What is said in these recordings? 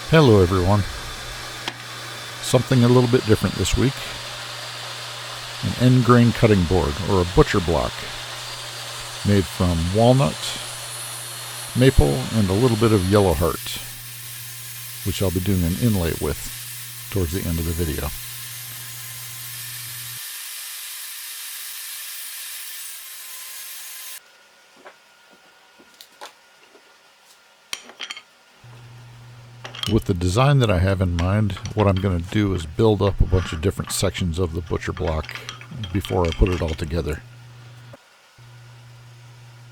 Hello everyone. Something a little bit different this week. An end grain cutting board, or a butcher block, made from walnut, maple, and a little bit of Yellowheart, which I'll be doing an inlay with towards the end of the video. With the design that I have in mind, what I'm going to do is build up a bunch of different sections of the butcher block before I put it all together.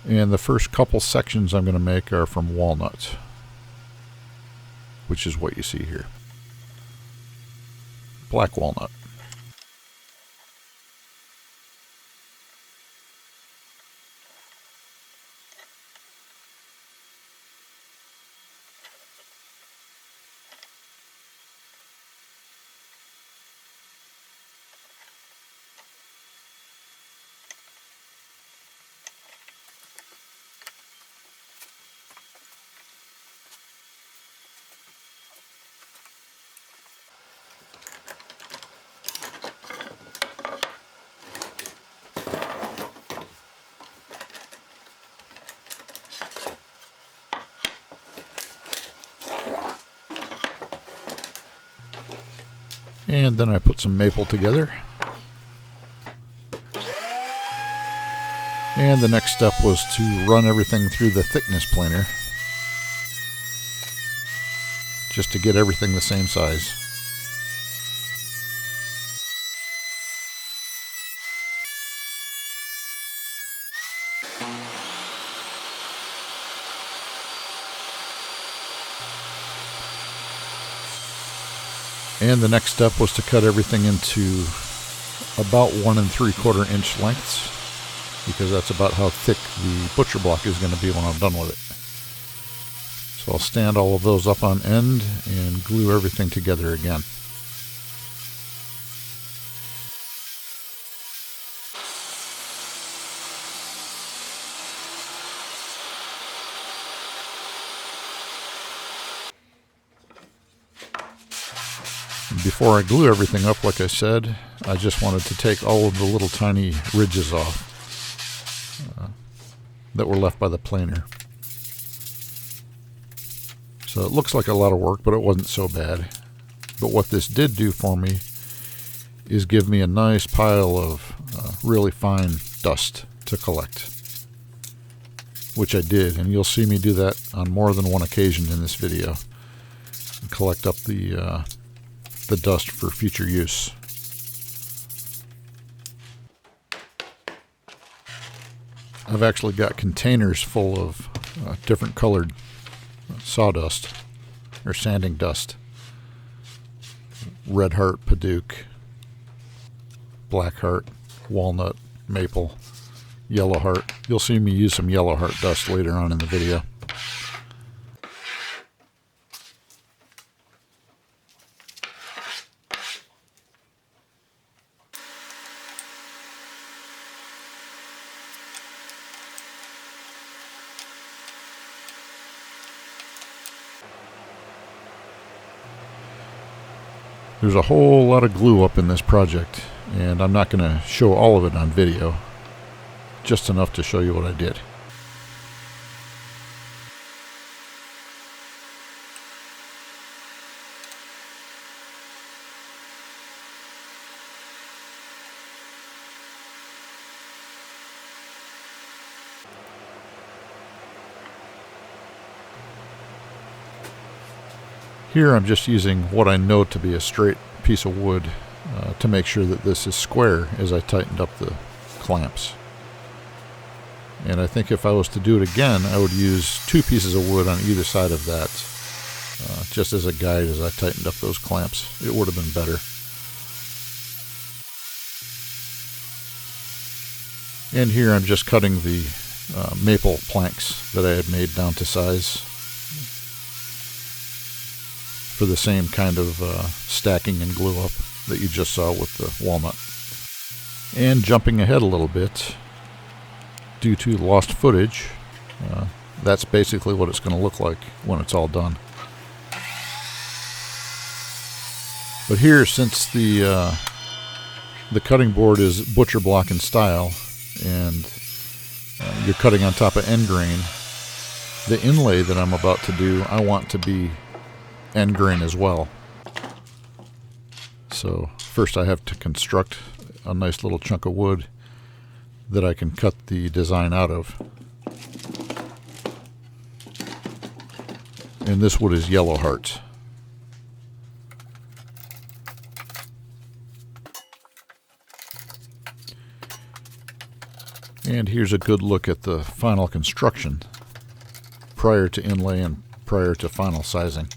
And the first couple sections I'm going to make are from walnut, which is what you see here. Black walnut. And then I put some maple together. And the next step was to run everything through the thickness planer, just to get everything the same size. And the next step was to cut everything into about 1 3/4 inch lengths, because that's about how thick the butcher block is going to be when I'm done with it. So I'll stand all of those up on end and glue everything together again. Before I glue everything up, like I said, I just wanted to take all of the little tiny ridges off that were left by the planer. So it looks like a lot of work, but it wasn't so bad. But what this did do for me is give me a nice pile of really fine dust to collect, which I did, and you'll see me do that on more than one occasion in this video. Collect up the dust for future use. I've actually got containers full of different colored sawdust or sanding dust. Red heart, Paduke, black heart, walnut, maple, yellow heart. You'll see me use some yellow heart dust later on in the video. There's a whole lot of glue up in this project, and I'm not going to show all of it on video, just enough to show you what I did. Here I'm just using what I know to be a straight piece of wood to make sure that this is square as I tightened up the clamps. And I think if I was to do it again, I would use 2 pieces of wood on either side of that, just as a guide as I tightened up those clamps. It would have been better. And here I'm just cutting the maple planks that I had made down to size, for the same kind of stacking and glue up that you just saw with the walnut. And jumping ahead a little bit, due to lost footage, that's basically what it's going to look like when it's all done. But here, since the cutting board is butcher block in style, and you're cutting on top of end grain, the inlay that I'm about to do, I want to be end grain as well. So first I have to construct a nice little chunk of wood that I can cut the design out of. And this wood is Yellowheart. And here's a good look at the final construction prior to inlay and prior to final sizing.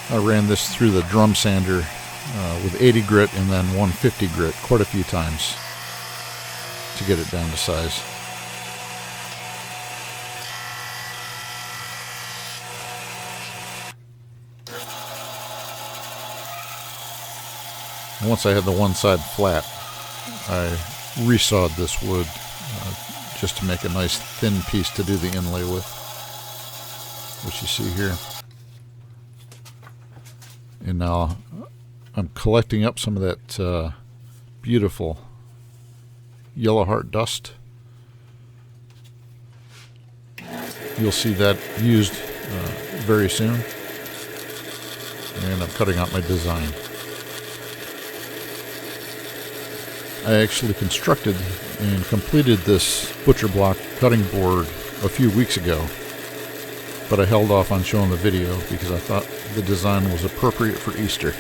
I ran this through the drum sander with 80 grit and then 150 grit quite a few times to get it down to size. And once I had the one side flat, I resawed this wood just to make a nice thin piece to do the inlay with, which you see here. And now I'm collecting up some of that beautiful Yellowheart dust. You'll see that used very soon. And I'm cutting out my design. I actually constructed and completed this butcher block cutting board a few weeks ago, but I held off on showing the video because I thought the design was appropriate for Easter.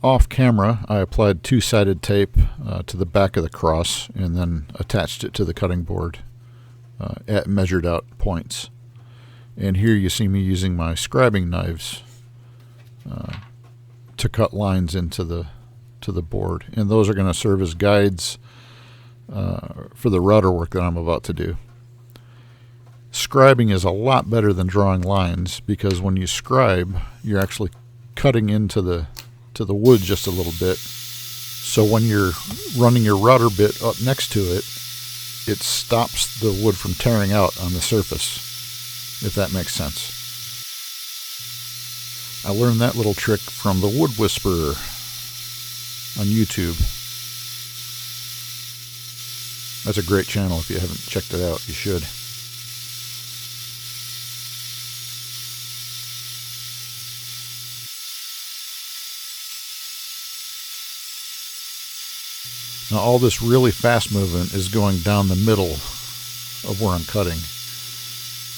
Off camera, I applied two-sided tape to the back of the cross and then attached it to the cutting board at measured out points. And here you see me using my scribing knives to cut lines into the board, and those are going to serve as guides for the router work that I'm about to do. Scribing is a lot better than drawing lines because when you scribe, you're actually cutting into the wood just a little bit. So when you're running your router bit up next to it, it stops the wood from tearing out on the surface, if that makes sense. I learned that little trick from the Wood Whisperer on YouTube. That's a great channel. If you haven't checked it out, you should. Now all this really fast movement is going down the middle of where I'm cutting.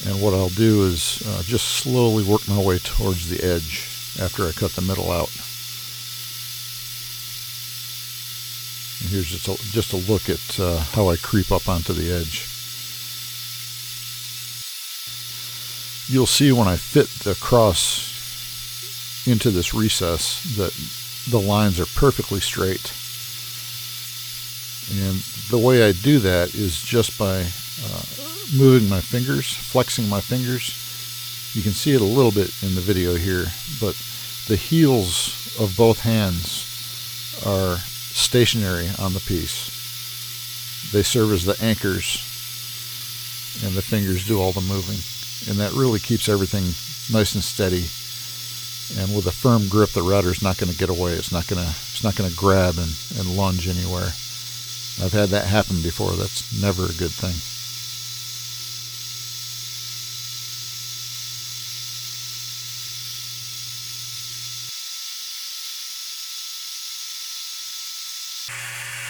And what I'll do is just slowly work my way towards the edge after I cut the middle out. And here's just a look at how I creep up onto the edge. You'll see when I fit the cross into this recess that the lines are perfectly straight. And the way I do that is just by moving my fingers, flexing my fingers. You can see it a little bit in the video here, but the heels of both hands are stationary on the piece. They serve as the anchors, and the fingers do all the moving. And that really keeps everything nice and steady. And with a firm grip, the router's not going to get away. It's not going to grab and lunge anywhere. I've had that happen before. That's never a good thing.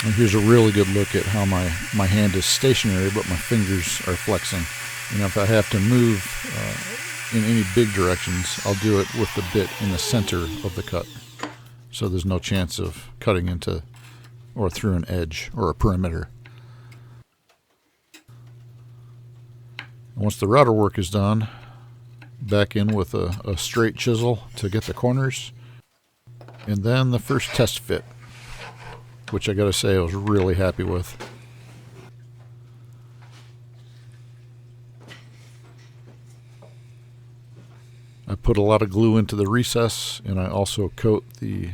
And here's a really good look at how my hand is stationary, but my fingers are flexing. And if I have to move in any big directions, I'll do it with the bit in the center of the cut. So there's no chance of cutting into or through an edge or a perimeter. Once the router work is done, back in with a straight chisel to get the corners. And then the first test fit, which I gotta say I was really happy with. I put a lot of glue into the recess, and I also coat the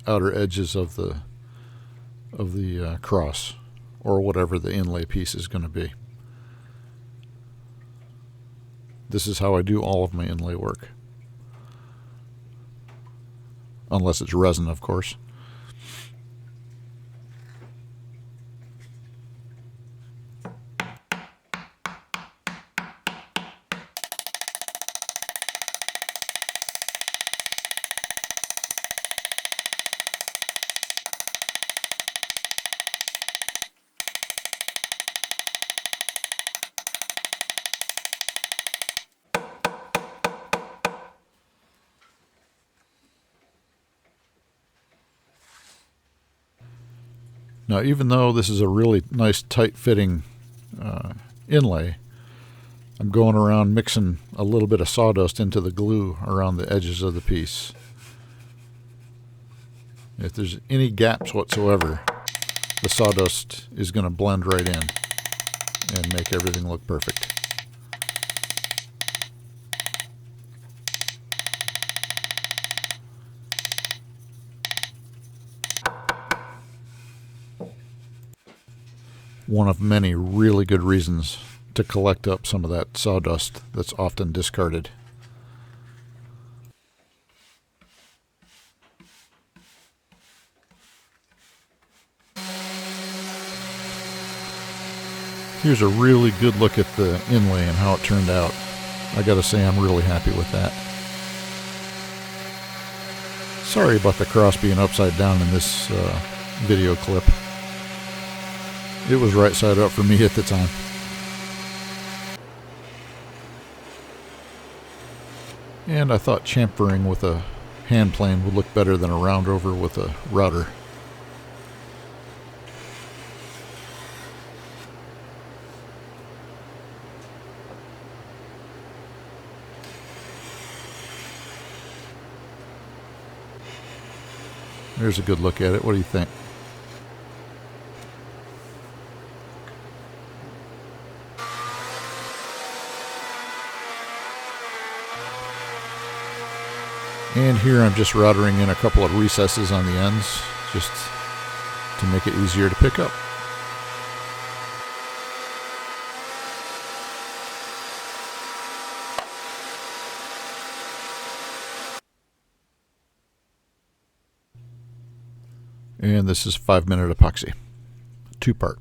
outer edges of the cross, or whatever the inlay piece is going to be. This is how I do all of my inlay work, unless it's resin, of course. Now, even though this is a really nice tight-fitting inlay, I'm going around mixing a little bit of sawdust into the glue around the edges of the piece. If there's any gaps whatsoever, the sawdust is going to blend right in and make everything look perfect. One of many really good reasons to collect up some of that sawdust that's often discarded. Here's a really good look at the inlay and how it turned out. I gotta say I'm really happy with that. Sorry about the cross being upside down in this video clip. It was right side up for me at the time. And I thought chamfering with a hand plane would look better than a round over with a router. There's a good look at it. What do you think? And here I'm just routering in a couple of recesses on the ends, just to make it easier to pick up. And this is 5-minute epoxy, 2-part.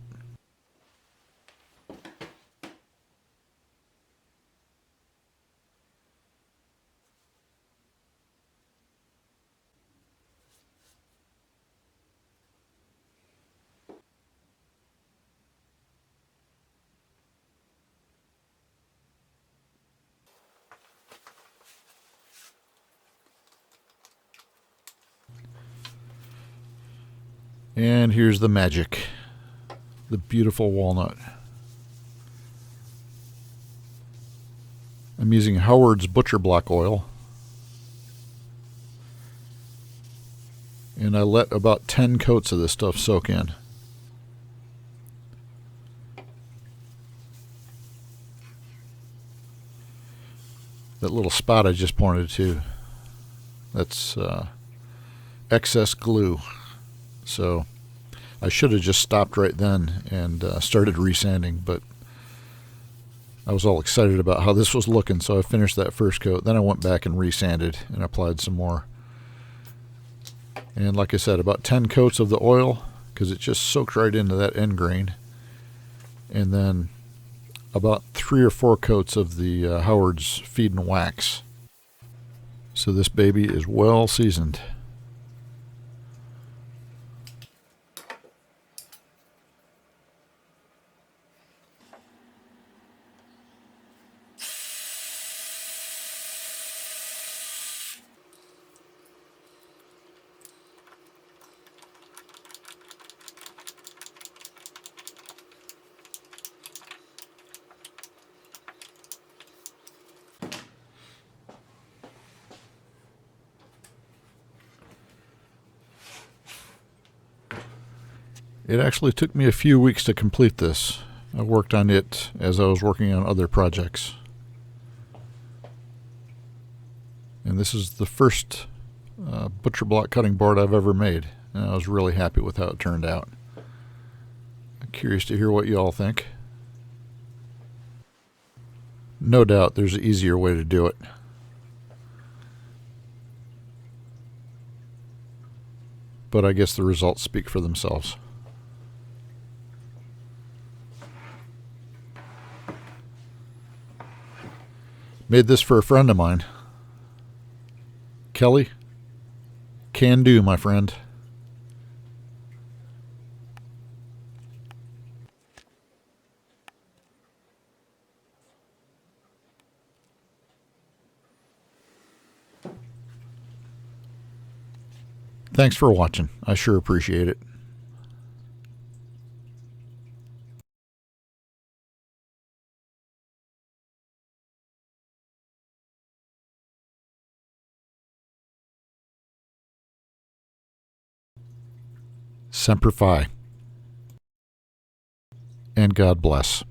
And here's the magic, the beautiful walnut. I'm using Howard's butcher block oil, and I let about 10 coats of this stuff soak in. That little spot I just pointed to, that's excess glue. So I should have just stopped right then and started resanding, but I was all excited about how this was looking, so I finished that first coat. Then I went back and resanded and applied some more. And like I said, about 10 coats of the oil, because it just soaked right into that end grain. And then about 3 or 4 coats of the Howard's Feed and Wax. So this baby is well seasoned. It actually took me a few weeks to complete this. I worked on it as I was working on other projects. And this is the first butcher block cutting board I've ever made, and I was really happy with how it turned out. I'm curious to hear what you all think. No doubt there's an easier way to do it. But I guess the results speak for themselves. Made this for a friend of mine. Kelley, can do, my friend. Thanks for watching. I sure appreciate it. Semper Fi. And God bless.